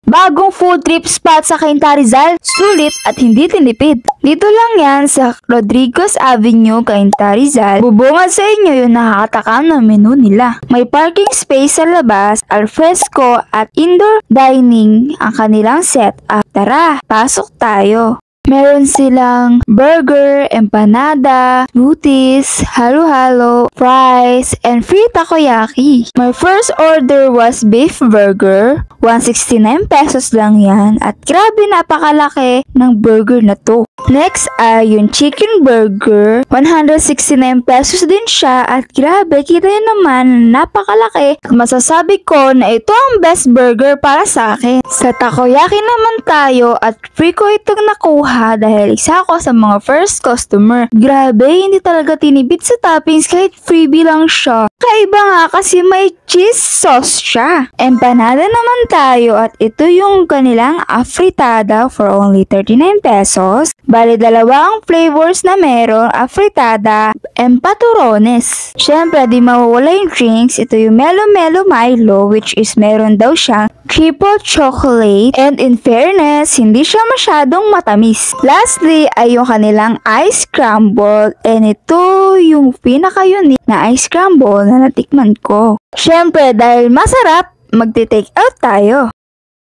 Bagong food trip spot sa Cainta Rizal, sulit at hindi tinipid. Dito lang yan sa Rodriguez Avenue, Cainta Rizal. Bubungad sa inyo yung nakakatakam na menu nila. May parking space sa labas, alfresco at indoor dining ang kanilang setup. Tara, pasok tayo. Meron silang burger, empanada, lutis, halo-halo, fries, and free takoyaki. My first order was beef burger. 169 pesos lang yan at grabe napakalaki ng burger na to. Next ay yung chicken burger. 169 pesos din siya at grabe kita nyo naman napakalaki. Masasabi ko na ito ang best burger para sa akin. Sa takoyaki naman tayo at free ko itong nakuha dahil isa ako sa mga first customer. Grabe, hindi talaga tinibid sa toppings kahit freebie lang siya. Kaiba nga kasi may cheese sauce siya. Empanada naman tayo at ito yung kanilang afritada for only 39 pesos. Bali dalawa ang flavors na meron, afritada, empaturones. Syempre di mawawala yung drinks. Ito yung Melo Melo Milo which is meron daw siyang triple chocolate and in fairness, hindi siya masyadong matamis. Lastly ay yung kanilang ice scramble and ito yung pinaka-unique na ice scramble na natikman ko. Syempre dahil masarap, magte-take out tayo.